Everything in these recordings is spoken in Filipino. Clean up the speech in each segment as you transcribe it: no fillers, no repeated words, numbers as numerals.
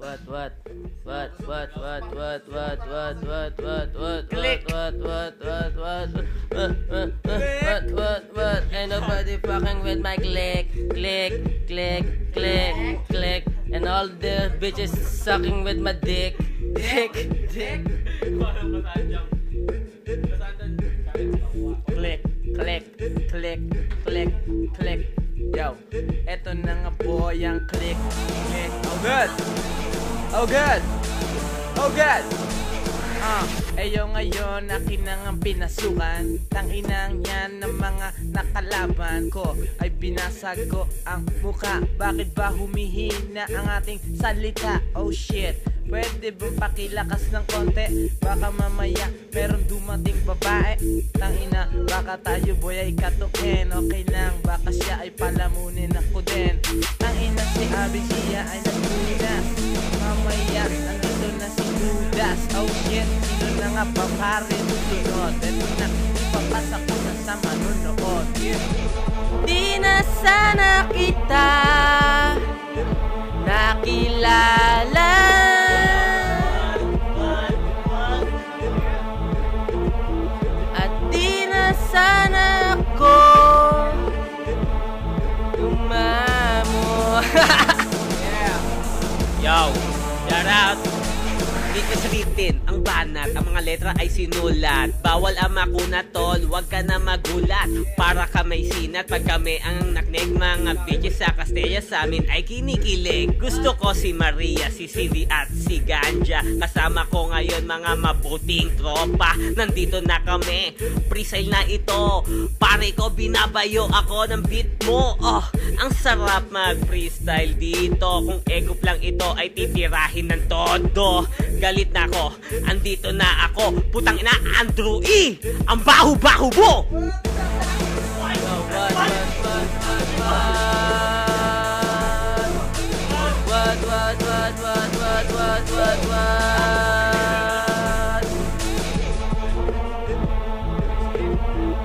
Ain't nobody fucking with my click. And all the bitches sucking with my dick. Click. Yo, eto na nga boy ang click. Oh good. Eyo ngayon, akin na nga pinasukan. Tanginang yan ng mga nakalaban ko ay binasag ko ang muka. Bakit ba humihina ang ating salita? Oh shit, pwede bang pakilakas ng konti? Baka mamaya meron dumating babae. Tangina, baka tayo boy ay katukin. Okay lang, baka siya ay palamunin ako din. Tangina, si Abby siya ay nagpunas. Mamaya, nandito na si Judas. Oh shit, sino na nga ba pare susunod? Ito na, ipapasak ko na sa manunood. Di na sana kita nakilala. At di na sana ako tumamo. Yo, shout out. Hindi ko salitin ang banat, ang mga letra ay sinulat. Bawal ang makuna tol, wag ka na magulat. Para ka may sinat, pag kami ang naknig. Mga bitches sa Castella sa amin ay kinikilig. Gusto ko si Maria, si Cindy at si Ganja. Kasama ko ngayon mga mabuting tropa. Nandito na kami, freestyle na ito. Pare ko binabayo ako ng beat mo. Oh, ang sarap mag-freestyle dito. Kung ego lang ito ay titirahin ng todo. Galit na ako, andito na ako. Putang ina, Andrew E! Ang baho-baho mo!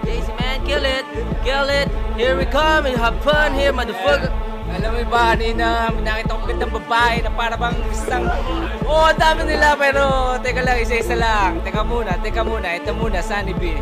Easy man, kill it. Here we come and have fun here, motherfucker. Alam mo ba, kanina nakita ko ng babae na para bang isang... Oh, ang dami nila pero teka lang, isa-isa lang. Teka muna, ito muna, Sunny B.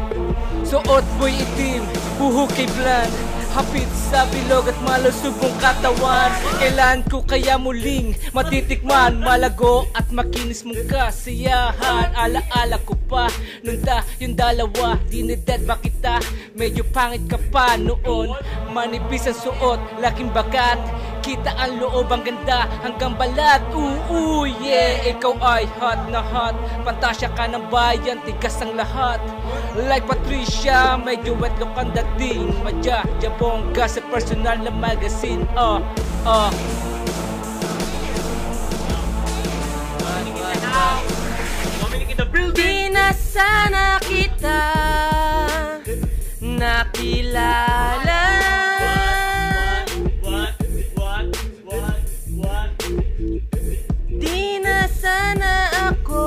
Suot mo'y itim, buhok kay bland. Hapit sa bilog at malusubong katawan. Kailan ko kaya muling matitikman? Malago at makinis mong kasiyahan. Alaala ko pa nung yung dalawa. Dinedad ba kita? Medyo pangit ka pa noon. Manipis ang suot, laking bagat. Kita ang loob, ang ganda hanggang balat. Ooh, yeah, ikaw ay hot na hot. Pantasya ka ng bayan, tigas ang lahat. Like Patricia, medyo wet look ang dating. Madya, jabongga sa personal na magazine. Di na sana kita nakilala. Di na sana ako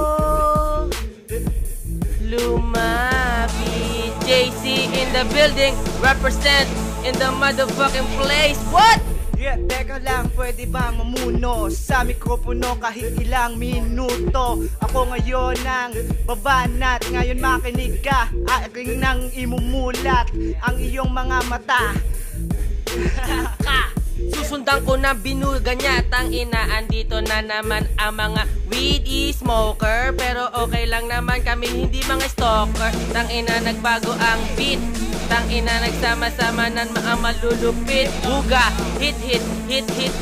lumapit. JC in the building, represent in the motherfucking place. What? Yeah, teka lang, pwede bang mamuno sa mikropono kahit ilang minuto? Ako ngayon ang babanat, ngayon makinig ka. Aking nang imumulat ang iyong mga mata. Susundan ko na binuga niya. Tangina, andito na naman ang mga weedy smoker. Pero okay lang naman kami, hindi mga stalker. Tangina, nagbago ang beat. Tangina, nagsama-sama ng mga malulupit. Buga, hit,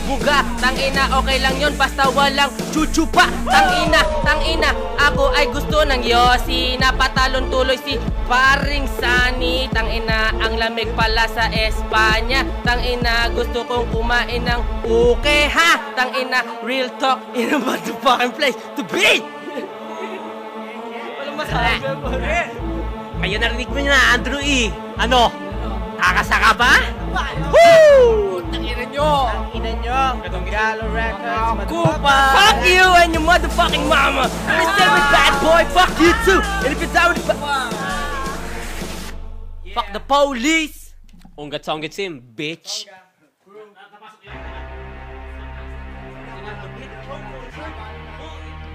buga. Tangina, okay lang yun, basta walang chuchupa. Tangina, ako ay gusto ng Yossi. Napatalon tuloy si paring Sunny. Tangina, ang lamig pala sa Espanya. Tangina, gusto kong kumain ng uke, ha? Tangina, real talk in a motherfucking place to be. Walang masabi po. Kaya narinig mo na, Andrew E. Ano? Kakasaka ba? Woo! Tangina nyo! Galo Records, Kupa! Fuck you and your motherfucking mama! And it's every bad boy, fuck you too! And if you're down with fuck the police! Unggat-songgat sim, bitch. mga lupit. Oh,